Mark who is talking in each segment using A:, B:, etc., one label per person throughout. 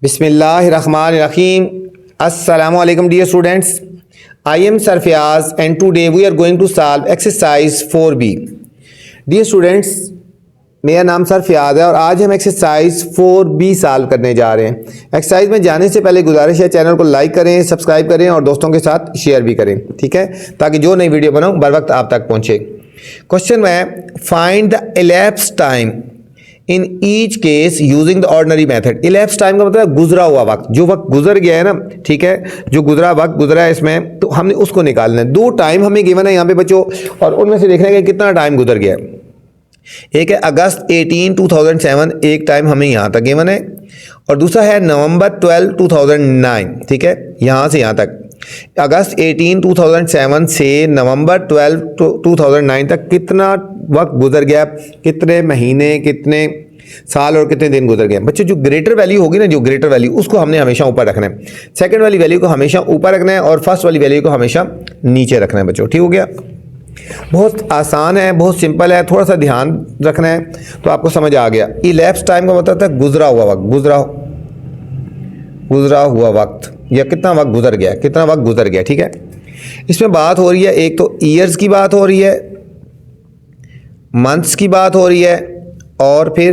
A: Bismillahirrahmanirrahim. Assalamu alaikum dear students. I am Sarfiaz and today we are going to solve exercise 4B. Dear students, मेरा नाम सरफियाज है और आज हम exercise 4B solve करने जा रहे हैं। एक्सरसाइज में जाने से पहले गुजारिश है चैनल को लाइक करें, सब्सक्राइब करें और दोस्तों के साथ शेयर भी करें, ठीक है, ताकि जो नई वीडियो बनाऊं बर वक्त आप तक पहुंचे। क्वेश्चन है find the elapse time in each case using the ordinary method. Elapse time का मतलब गुजरा हुआ वक्त, जो वक्त गुजर गया है ना, ठीक है, जो गुजरा वक्त गुजरा है इसमें, तो हमने उसको निकालना है। दो टाइम हमें गिवन है यहाँ पे बच्चों, और उनमें से देखना है कि कितना टाइम गुजर गया है। एक है अगस्त 18, 2007, एक टाइम हमें यहाँ तक गिवन है, और दूसरा है नवंबर 12, 2009, ठीक है, यहाँ से यहाँ तक। अगस्त 18, 2007 से नवंबर 12, 2009 तक कितना वक्त गुजर गया, कितने महीने, कितने साल और कितने दिन गुजर गए। बच्चे जो ग्रेटर वैल्यू होगी ना, जो ग्रेटर वैल्यू, उसको हमने हमेशा ऊपर रखना है। सेकंड वाली वैल्यू को हमेशा ऊपर रखना है और फर्स्ट वाली वैल्यू को हमेशा नीचे रखना है बच्चों, ठीक हो गया। बहुत आसान है, बहुत सिंपल है, थोड़ा सा ध्यान रखना है तो आपको समझ आ गया। इलैप्स टाइम का मतलब था गुजरा हुआ वक्त, गुजरा हुआ वक्त, या कितना वक्त गुजर गया, कितना वक्त गुजर गया, ठीक है। इसमें बात हो रही है, एक तो ईयर्स की बात हो रही है, मंथ्स की बात हो रही है और फिर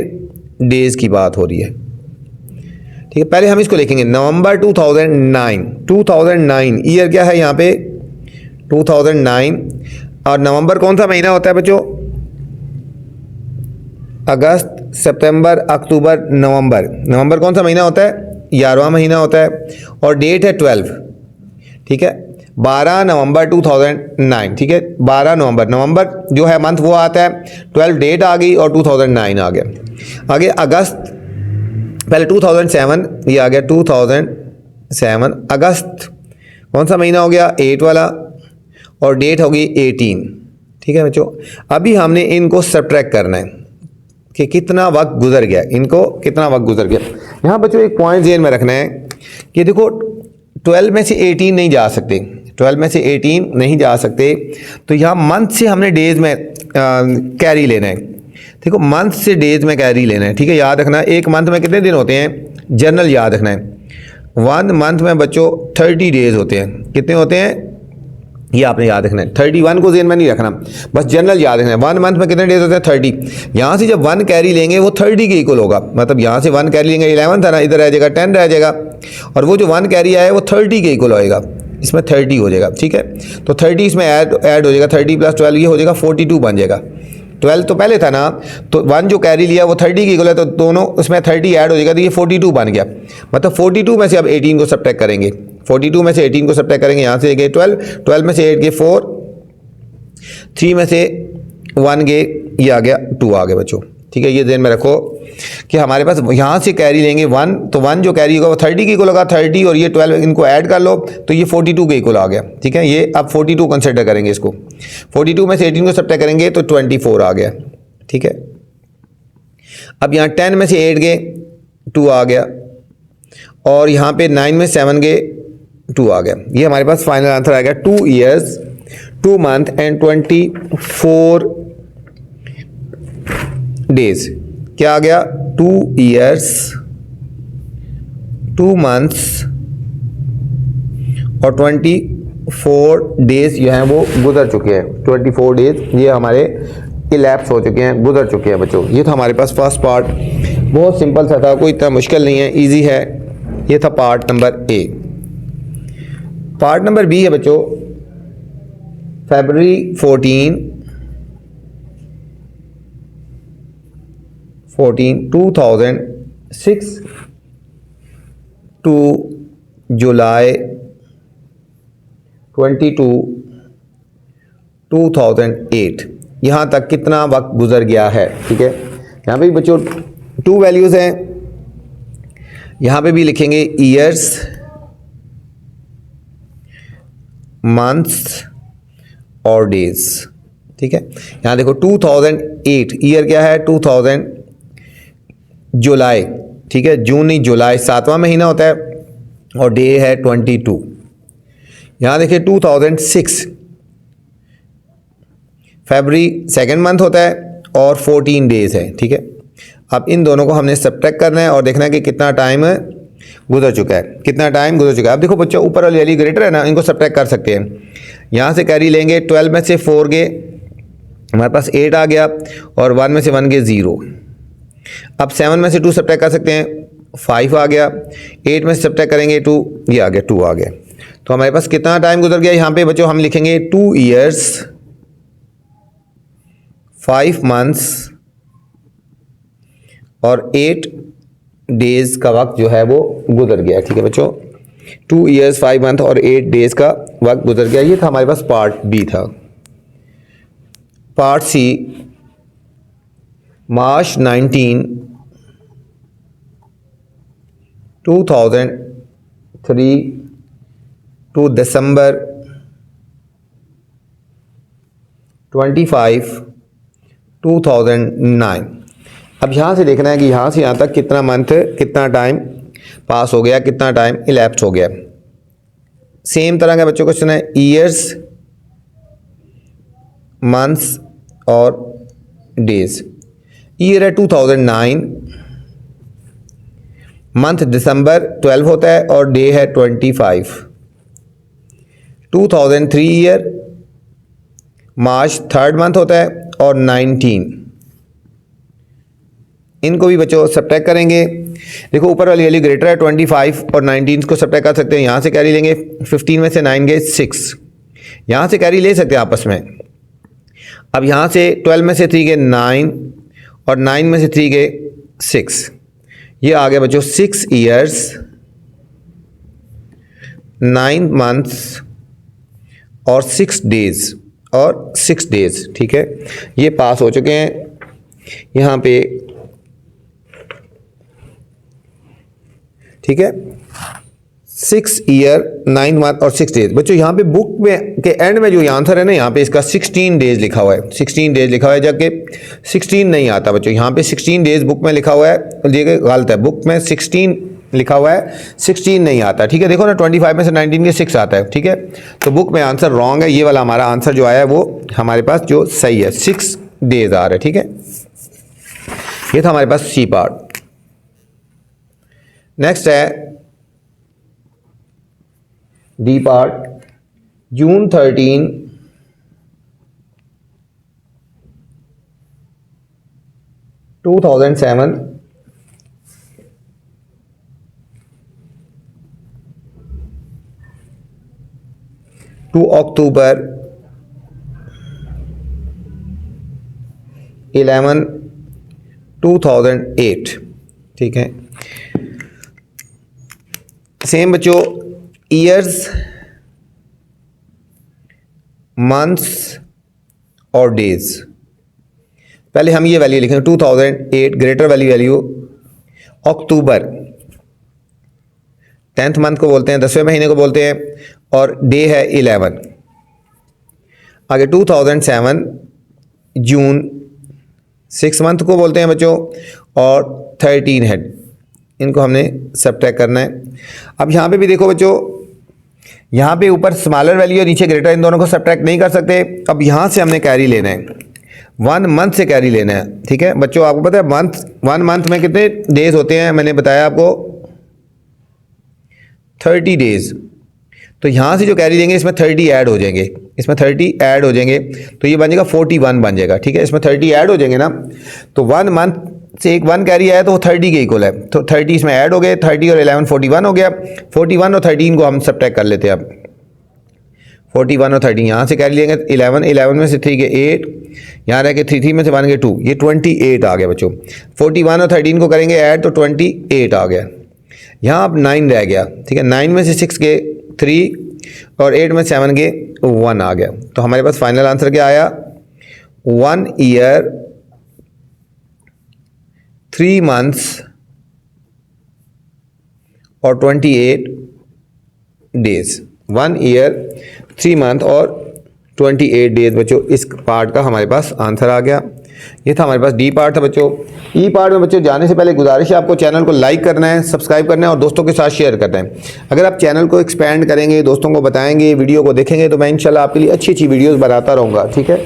A: डेज की बात हो रही है, ठीक है। पहले हम इसको लिखेंगे नवंबर 2009 ईयर क्या है यहाँ पे 2009, और नवंबर कौन सा महीना होता है बच्चों, अगस्त, सितंबर, अक्टूबर, नवंबर कौन सा महीना होता है, 11वां महीना होता है, और डेट है 12, ठीक है, 12 नवंबर 2009, ठीक है, 12 नवंबर जो है मंथ वो आता है, 12 डेट आ गई और 2009 आ गया। आगे अगस्त, पहले 2007 ये आ गया, 2007 अगस्त कौन सा महीना हो गया, 8 वाला, और डेट होगी 18, ठीक है बच्चों। अभी हमने इनको सब्ट्रैक्ट करना है कि कितना वक्त गुजर गया, इनको कितना वक्त गुजर गया। यहाँ बच्चों एक पॉइंट ज़हन में रखना है कि देखो 12 में से 18 नहीं जा सकते, 12 में से 18 नहीं जा सकते, तो यहाँ मंथ से हमने डेज में कैरी लेना है। देखो मंथ से डेज में कैरी लेना है, ठीक है, याद रखना। एक मंथ में कितने दिन होते हैं, जनरल याद रखना है। 1 मंथ में बच्चों 30 डेज होते हैं, कितने होते हैं ये आपने याद रखना है। 31 को ज़हन में नहीं रखना, बस जनरल याद रखना है। 1 मंथ में कितने डेज होते हैं, 30। यहाँ से जब 1 कैरी लेंगे वो 30 के इक्वल होगा, मतलब यहाँ से 1 कैरी लेंगे, 11 था ना, इधर रह जाएगा 10 रह जाएगा, और वो जो 1 कैरी आया है वो 30 के इक्वल होएगा, इसमें 30 हो जाएगा, ठीक है। तो 30 इसमें ऐड हो जाएगा, 30 + 12 ये हो जाएगा 42 बन जाएगा। 12 तो पहले था ना, तो 1 जो कैरी लिया वो 30 की इक्वल है, तो दोनों उसमें 30 ऐड हो जाएगा, तो ये 42 बन गया। मतलब 42 में से अब 18 को सब्ट्रैक्ट करेंगे, 42 में से 18 को सब्ट्रैक्ट करेंगे, यहाँ से गए 12 में से 8 गए 4, 3 में से 1 गए, ये आ गया 2 आ गए बच्चों, ठीक है। ये ध्यान में रखो कि हमारे पास यहाँ से कैरी लेंगे 1, तो 1 जो कैरी होगा वो 30 की इक्वल होगा, 30 और ये 12 इनको ऐड कर लो तो ये 42 के इक्वल आ गया, ठीक है। ये अब 42 कंसिडर करेंगे इसको, 42 में से 18 को सब्ट्रैक्ट करेंगे तो 24 आ गया, ठीक है। अब यहाँ 10 में से 8 गए 2 आ गया, और यहाँ पे 9 में 7 गए 2 आ गया। ये हमारे पास फाइनल आंसर आ गया 2 ईयर्स 2 मंथ एंड 24 डेज। क्या आ गया, 2 ईयर्स 2 मंथ्स और 24 डेज जो हैं वो गुजर चुके हैं। 24 डेज ये हमारे इलैप्स हो चुके हैं, गुजर चुके हैं बच्चों। ये था हमारे पास फर्स्ट पार्ट, बहुत सिंपल सा था, कोई इतना मुश्किल नहीं है, इजी है। ये था part number A. Part number B है बच्चों, February 14, 2006 to July 22, 2008। यहाँ तक कितना वक्त गुजर गया है, ठीक है। यहाँ पे बच्चों 2 वैल्यूज़ हैं, यहाँ पे भी लिखेंगे ईयर्स, मंथ्स और डेज, ठीक है। यहाँ देखो 2008 ईयर क्या है, 2000 जुलाई, ठीक है, जून नहीं जुलाई 7वां महीना होता है, और डे है 22। यहाँ देखिए 2006 फरवरी 2nd मंथ होता है और 14 डेज है, ठीक है। अब इन दोनों को हमने सब्ट्रैक्ट करना है और देखना है कि कितना टाइम गुजर चुका है, कितना टाइम गुजर चुका है। अब देखो बच्चों ऊपर वाली वैल्यू ग्रेटर है ना, इनको सब्ट्रैक्ट कर सकते हैं। यहाँ से कैरी लेंगे, 12 में से 4 गए हमारे पास 8 आ गया, और 1 में से 1 गए 0। अब 7 में से 2 सब्ट्रैक्ट कर सकते हैं, 5 आ गया। 8 में से सब्ट्रैक्ट करेंगे 2, ये आ गया 2 आ गया। तो हमारे पास कितना टाइम गुजर गया, यहाँ पे बच्चों हम लिखेंगे 2 years 5 months और 8 days का वक्त जो है वो गुजर गया। ठीक है बच्चों, 2 years 5 months और 8 days का वक्त गुजर गया। ये था हमारे पास पार्ट बी था। पार्ट सी, मार्च 19, 2003 टू दिसंबर 25, 2009। अब यहाँ से देखना है कि यहाँ से यहाँ तक कितना मंथ, कितना टाइम पास हो गया, कितना टाइम इलैप्स हो गया। सेम तरह का बच्चों क्वेश्चन है, ईयर्स, मंथ्स और डेज। ईयर है 2009, मंथ दिसंबर 12 होता है और डे है 25। 2003 ईयर, मार्च 3rd मंथ होता है और 19। इनको भी बच्चों सब्ट्रैक्ट करेंगे। देखो ऊपर वाली वैल्यू ग्रेटर है, 25 और 19 को सब्ट्रैक्ट कर सकते हैं। यहाँ से कैरी लेंगे, 15 में से 9 गए 6, यहाँ से कैरी ले सकते हैं आपस में। अब यहाँ से 12 में से 3 गए 9 और 9 में से 3 गए 6, ये आ गया बच्चों 6 years 9 months और 6 days और 6 days। ठीक है, ये पास हो चुके हैं। यहाँ पे ठीक है 6 year 9 month और 6 days। बच्चों यहाँ पे बुक में के एंड में जो आंसर है ना, यहाँ पे इसका 16 days लिखा हुआ है, 16 days लिखा हुआ है, जबकि 16 नहीं आता बच्चों। यहाँ पे 16 days बुक में लिखा हुआ है, ये गलत है, बुक में 16 लिखा हुआ है, 16 नहीं आता। ठीक है, देखो ना 25 में से 19 के 6 आता है। ठीक है, तो बुक में आंसर रॉन्ग है। ये वाला हमारा आंसर जो आया है वो हमारे पास जो सही है, 6 days आ रहा है। ठीक है, ये था हमारे पास सी पार्ट। नेक्स्ट है डी पार्ट, जून 13, 2007 टू अक्टूबर 11, 2008। ठीक है, सेम बच्चों, ईयर्स, मंथ्स और डेज। पहले हम ये वैल्यू लिखेंगे 2008, ग्रेटर वैल्यू अक्टूबर 10th मंथ को बोलते हैं, 10वें महीने को बोलते हैं, और डे है 11। आगे 2007 जून 6 मंथ को बोलते हैं बच्चों, और 13 है, इनको हमने सब्ट्रैक्ट करना है। अब यहाँ पे भी देखो बच्चों, यहाँ पे ऊपर स्मॉलर वैल्यू और नीचे ग्रेटर, इन दोनों को सब्ट्रैक्ट नहीं कर सकते। अब यहाँ से हमने कैरी लेना है, 1 मंथ से कैरी लेना है। ठीक है बच्चों, आपको पता है 1 मंथ में कितने डेज होते हैं, मैंने बताया आपको 30 डेज। तो यहाँ से जो कैरी लेंगे इसमें 30 ऐड हो जाएंगे, इसमें 30 ऐड हो जाएंगे, तो ये बन जाएगा 41 बन जाएगा। ठीक है, इसमें 30 ऐड हो जाएंगे ना, तो 1 मंथ से एक 1 कैरी आया तो वो 30 के इक्वल है, तो 30 इसमें ऐड हो गए, 30 और 11 41 हो गया। 41 और 13 को हम सब्ट्रैक्ट कर लेते हैं। अब 41 और 13 यहाँ से कैरी लेंगे, 11 में से 3 के 8, यहाँ रह के 3 में से 1 के 2, ये 28 आ गया बच्चों। 41 और 13 को करेंगे ऐड तो 28 आ गया। यहाँ अब 9 रह गया। ठीक है, 9 में से 6 के 3 और 8 में 7 के 1 आ गया। तो हमारे पास फाइनल आंसर क्या आया, 1 year 3 months और 28 days। 1 year 3 month और 28 days बच्चों, इस पार्ट का हमारे पास आंसर आ गया। ये था हमारे पास डी पार्ट था बच्चों। ई पार्ट में बच्चों जाने से पहले गुजारिश है आपको चैनल को लाइक करना है, सब्सक्राइब करना है और दोस्तों के साथ शेयर करना है। अगर आप चैनल को एक्सपेंड करेंगे, दोस्तों को बताएंगे, वीडियो को देखेंगे, तो मैं इंशाल्लाह आपके लिए अच्छी अच्छी वीडियोस बनाता रहूँगा। ठीक है,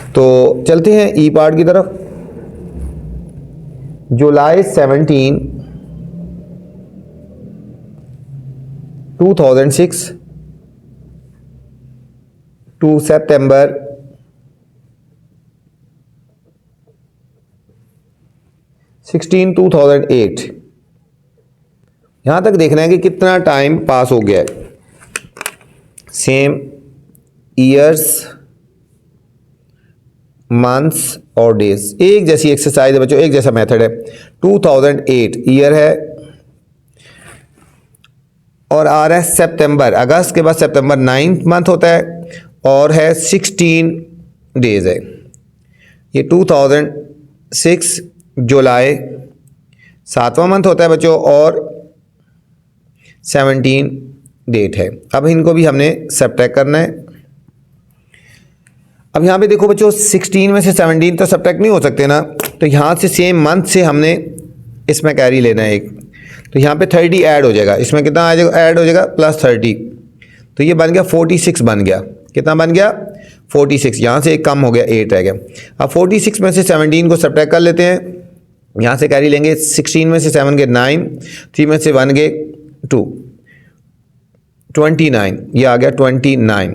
A: तो चलते हैं ई पार्ट की तरफ। जुलाई 17, 2006 टू सितंबर 16 2008, यहाँ तक देखना है कि कितना टाइम पास हो गया है। सेम ईयर्स, मंथ्स और डेज, एक जैसी एक्सरसाइज है बच्चों, एक जैसा मेथड है। 2008 ईयर है और आ रहा है सितंबर, अगस्त के बाद सितंबर 9th मंथ होता है और है 16 डेज है। ये 2006 जुलाई 7वां मंथ होता है बच्चों और 17 डेट है। अब इनको भी हमने सब्ट्रैक्ट करना है। अब यहाँ पे देखो बच्चों 16 में से 17 तो सब्ट्रैक्ट नहीं हो सकते ना, तो यहाँ से सेम मंथ से हमने इसमें कैरी लेना है एक, तो यहाँ पे 30 ऐड हो जाएगा, इसमें कितना आ जाएगा, ऐड हो जाएगा +30, तो ये बन गया 46 बन गया। कितना बन गया 46, यहाँ से एक कम हो गया 8 रह गया। अब 46 में से 17 को सब्ट्रैक्ट कर लेते हैं, यहाँ से कैरी लेंगे 16 में से 7 गए 9, 3 में से 1 गए 2, 29, ये आ गया 29।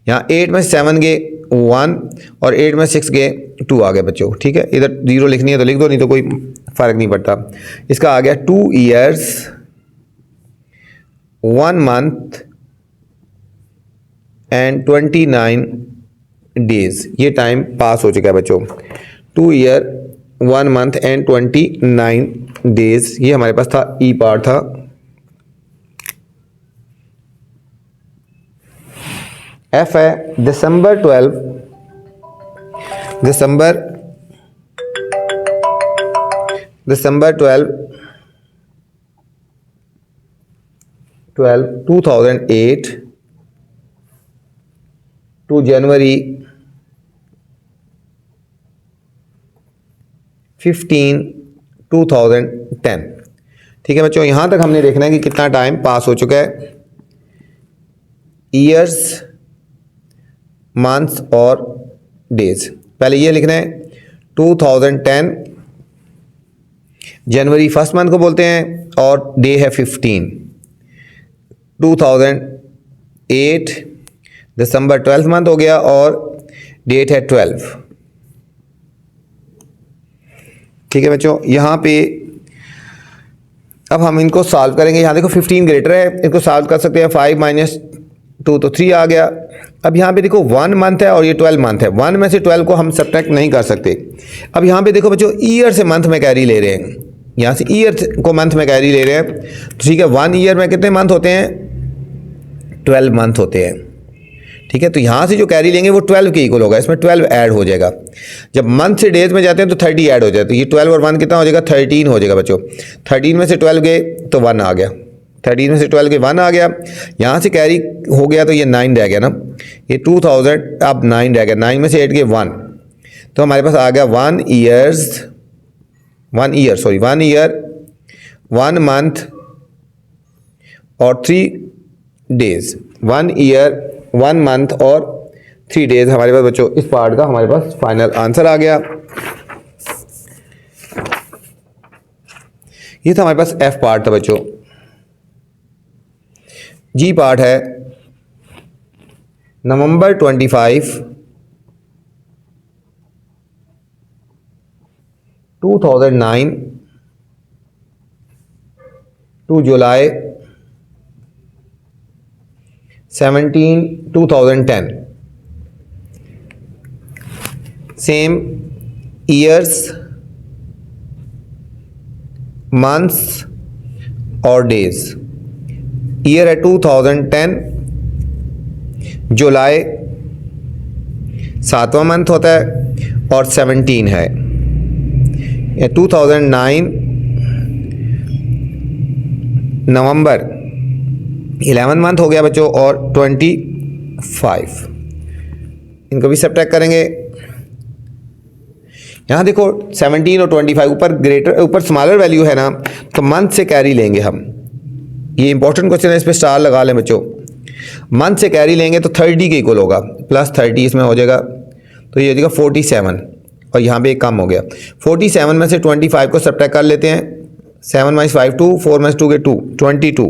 A: यहाँ 8 में से 7 गए 1 और 8 में 6 गए 2 आ गए बच्चों। ठीक है, इधर 0 लिखनी है तो लिख दो, नहीं तो कोई फ़र्क नहीं पड़ता। इसका आ गया 2 years 1 month एंड 29 डेज, ये टाइम पास हो चुका है बच्चों। 2 year 1 month एंड 29 डेज, ये हमारे पास था, ई पार्ट था। एफ है दिसंबर 12 2008 टू जनवरी 15 2010। ठीक है बच्चों, यहां तक हमने देखना है कि कितना टाइम पास हो चुका है। ईयर्स, मंथ्स और डेज, पहले ये लिखना है 2010 जनवरी 1st मंथ को बोलते हैं और डे है 15। 2008 दिसंबर 12th मंथ हो गया और डेट है 12। ठीक है बच्चों, यहाँ पे अब हम इनको सॉल्व करेंगे। यहाँ देखो 15 ग्रेटर है, इनको सॉल्व कर सकते हैं। 5 - 2 तो 3 आ गया। अब यहाँ पे देखो 1 मंथ है और ये 12 मंथ है, 1 में से 12 को हम सब्ट्रैक्ट नहीं कर सकते। अब यहाँ पे देखो बच्चों ईयर से मंथ में कैरी ले रहे हैं, यहाँ से ईयर को मंथ में कैरी ले रहे हैं, तो ठीक है 1 ईयर में कितने मंथ होते हैं, 12 मंथ होते हैं। ठीक है, तो यहाँ से जो कैरी लेंगे वो 12 के इक्वल होगा, इसमें 12 ऐड हो जाएगा। जब मंथ से डेज में जाते हैं तो 30 ऐड हो जाए, तो ये 12 और 1 कितना हो जाएगा, 13 हो जाएगा बच्चों। 13 में से 12 गए तो 1 आ गया, 13 में से 12 के 1 आ गया। यहाँ से कैरी हो गया तो ये 9 रह गया ना, ये 2000 अब 9 रह गया, 9 में से 8 के 1, तो हमारे पास आ गया 1 ईयर 1 मंथ और 3 डेज। 1 ईयर 1 मंथ और 3 डेज हमारे पास बच्चों इस पार्ट का हमारे पास फाइनल आंसर आ गया। ये था हमारे पास एफ पार्ट था बच्चों। जी पार्ट है नवंबर 25 2009 टू जुलाई 17 2010। सेम ईयर्स, मंथ्स और डेज। ईयर है 2010, जुलाई 7वां मंथ होता है और 17 है। 2009 नवंबर 11 मंथ हो गया बच्चों और 25। इनको भी सब्ट्रैक्ट करेंगे। यहाँ देखो 17 और 25 ऊपर स्मॉलर वैल्यू है ना, तो मंथ से कैरी लेंगे हम। ये इंपॉर्टेंट क्वेश्चन है, इस पर स्टार लगा लें बच्चों। मंथ से कैरी लेंगे तो 30 के इक्वल होगा, +30 इसमें हो जाएगा, तो ये हो जाएगा 47 और यहाँ पे एक कम हो गया। 47 में से 25 को सब्ट्रैक्ट कर लेते हैं। 7 - 5 2, 4 - 2 के 2, 22।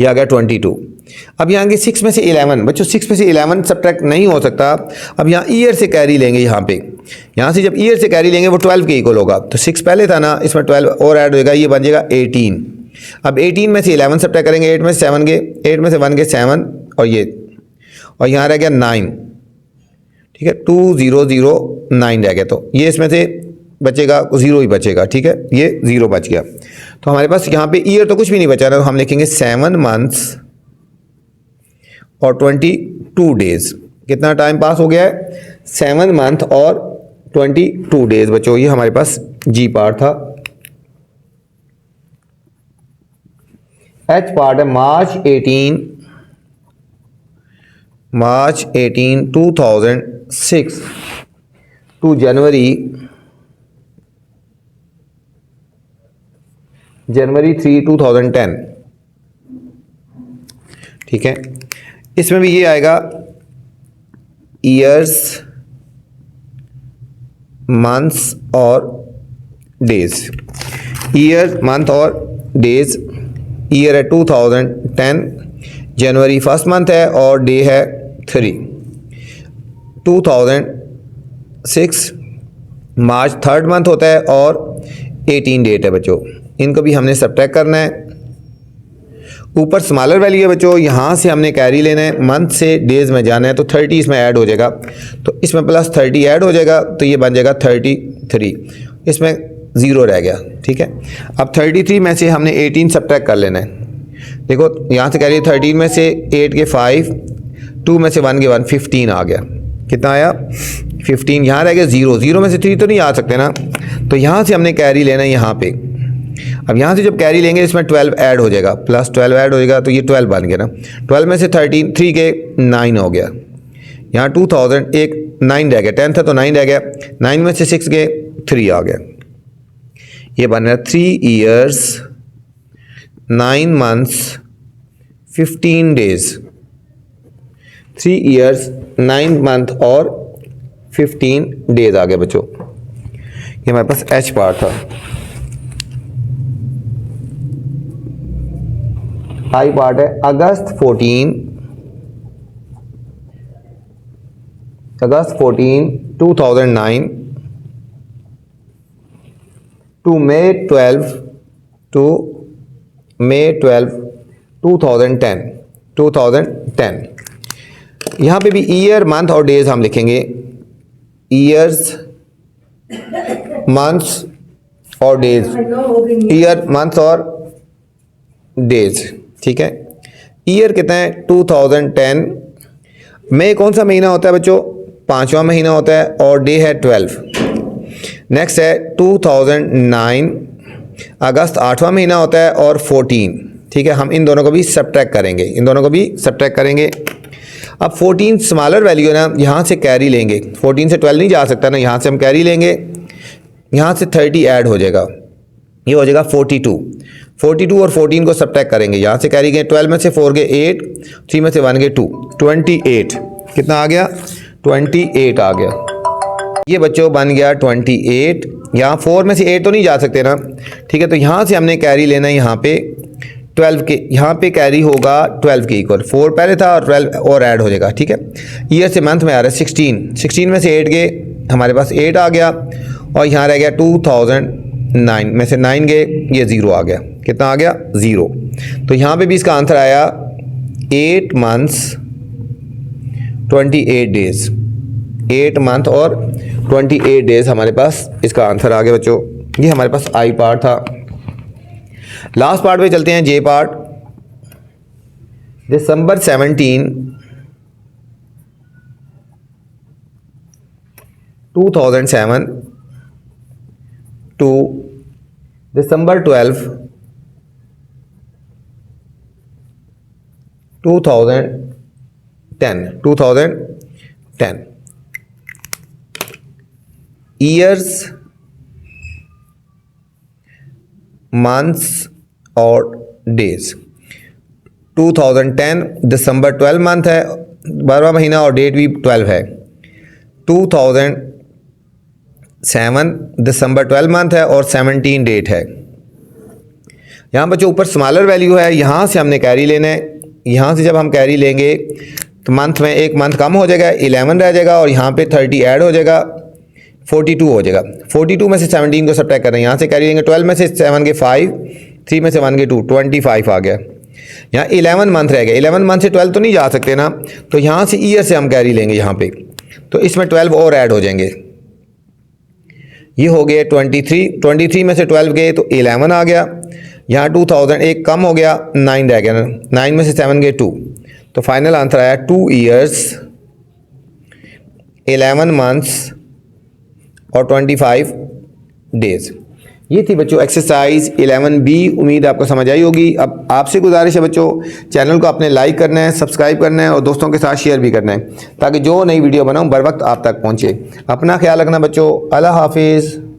A: ये आ गया 22। अब यहाँ के 6 में से 11 बच्चों, 6 में से 11 सब्ट्रैक्ट नहीं हो सकता। अब यहाँ ईयर से कैरी लेंगे, यहाँ पे यहाँ से जब ईयर से कैरी लेंगे वो 12 के इक्वल होगा। तो 6 पहले था ना, इसमें 12 और ऐड होएगा, ये बन जाएगा 18। अब 18 में से 11 सब्ट्रैक्ट करेंगे, 8 में से 7 गए, 8 में से 1 गए 7 और ये, और यहाँ रह गया 9, ठीक है, 2009 रह गया। तो ये इसमें से बचेगा 0 ही बचेगा, ठीक है, ये 0 बच गया। तो हमारे पास यहाँ पे ईयर तो कुछ भी नहीं बचा ना, तो हम लिखेंगे 7 मंथ्स और 22 डेज। कितना टाइम पास हो गया है? 7 मंथ और 22 डेज बच्चों, ये हमारे पास जी पार्ट था। एच पार्ट है मार्च 18 2006 टू जनवरी 3 2010, ठीक है। इसमें भी ये आएगा ईयर्स, मंथ्स और डेज। ईयर, मंथ और डेज। ईयर है 2010, जनवरी फर्स्ट मंथ है और डे है 3। 2006 मार्च थर्ड मंथ होता है और 18 डेट है बच्चों। इनको भी हमने सब्ट्रैक्ट करना है। ऊपर स्मॉलर वैल्यू है बच्चों, यहाँ से हमने कैरी लेना है, मंथ से डेज में जाना है, तो 30 इसमें ऐड हो जाएगा, तो इसमें प्लस 30 ऐड हो जाएगा, तो ये बन जाएगा 33। इसमें 0 रह गया, ठीक है। अब 33 में से हमने 18 सब्ट्रैक्ट कर लेना है। देखो यहाँ से कैरी 13 में से 8 के 5, 2 में से 1 के 1, 15 आ गया। कितना आया? 15। यहाँ रह गया 0 में से 3 तो नहीं आ सकते ना, तो यहाँ से हमने कैरी लेना है यहाँ पे। अब यहाँ से जब कैरी लेंगे इसमें 12 ऐड हो जाएगा, प्लस 12 ऐड हो जाएगा, तो ये 12 बन गया ना। 12 में से 13, 3 के 9 हो गया। यहाँ 2000 एक 9 रह गया, 10 था तो 9 रह गया, 9 में से 6 के 3 आ गया। ये बन रहा 3 years 9 months 15 days. 3 years 9 month और 15 डेज आ गए बच्चों। ये हमारे पास एच पार्ट था। आई पार्ट है अगस्त 14 2009 टू May 12 2010। यहाँ पे भी ईयर, मंथ और डेज हम लिखेंगे। ईयर्स, मंथ्स और डेज। ईयर, मंथ और डेज, ठीक है। ईयर कितना है? 2010। मई कौन सा महीना होता है बच्चों? 5वां महीना होता है और डे है 12। नेक्स्ट है 2009। अगस्त 8वां महीना होता है और 14, ठीक है। हम इन दोनों को भी सब्ट्रैक्ट करेंगे, अब 14 स्मॉलर वैल्यू है ना, यहाँ से कैरी लेंगे। 14 से 12 नहीं जा सकता ना, यहाँ से हम कैरी लेंगे, यहाँ से 30 ऐड हो जाएगा, ये हो जाएगा 42 और 14 को सब्ट्रैक्ट करेंगे। यहाँ से कैरी गए, 12 में से 4 गए 8, 3 में से 1 गए 2, 28। कितना आ गया? 28 आ गया। ये बच्चों बन गया 28। यहाँ 4 में से 8 तो नहीं जा सकते ना, ठीक है। तो यहाँ से हमने कैरी लेना है, यहाँ पे 12 के, यहाँ पे कैरी होगा 12 के इक्वल। 4 पहले था और 12 और ऐड हो जाएगा, ठीक है। ईयर से मंथ में आ रहा है 16 में से 8 गए, हमारे पास 8 आ गया, और यहाँ रह गया 2009 में से 9 गए, ये 0 आ गया। कितना आ गया? 0। तो यहाँ पे भी इसका आंसर आया 8 मंथ्स 28 डेज। 8 मंथ और 28 डेज हमारे पास इसका आंसर आ गया बच्चों। ये हमारे पास आई पार्ट था। लास्ट पार्ट पे चलते हैं, J part. December 17 2007 to December 12 2010। Years, months और डेज। 2010 दिसंबर 12 मंथ है, 12वां महीना और डेट भी 12 है। 2007 दिसंबर 12 मंथ है और 17 डेट है। यहाँ बच्चों ऊपर स्मॉलर वैल्यू है, यहाँ से हमने कैरी लेना है। यहाँ से जब हम कैरी लेंगे तो मंथ में एक मंथ कम हो जाएगा, 11 रह जाएगा और यहाँ पे 30 ऐड हो जाएगा, 42 हो जाएगा। 42 में से 17 को सब्ट्रैक्ट कर रहे हैं, यहाँ से कैरी लेंगे 12 में से 7 के 5, 3 में से 1 के 2, 25 आ गया। यहाँ 11 मंथ रह गया, 11 मंथ से 12 तो नहीं जा सकते ना, तो यहाँ से ईयर से हम कैरी लेंगे यहाँ पे, तो इसमें 12 और ऐड हो जाएंगे। ये हो गए 23 में से 12 गए तो 11 आ गया। यहाँ 2000 एक कम हो गया, 9 रह गया, 9 में से 7 गए 2, तो फाइनल आंसर आया 2 ईयर्स 11 मंथ्स और 25 डेज। ये थी बच्चों एक्सरसाइज 11B। उम्मीद आपको समझ आई होगी। अब आपसे गुजारिश है बच्चों, चैनल को आपने लाइक करना है, सब्सक्राइब करना है और दोस्तों के साथ शेयर भी करना है, ताकि जो नई वीडियो बनाऊं बर वक्त आप तक पहुंचे। अपना ख्याल रखना बच्चों। अल्लाह हाफिज़।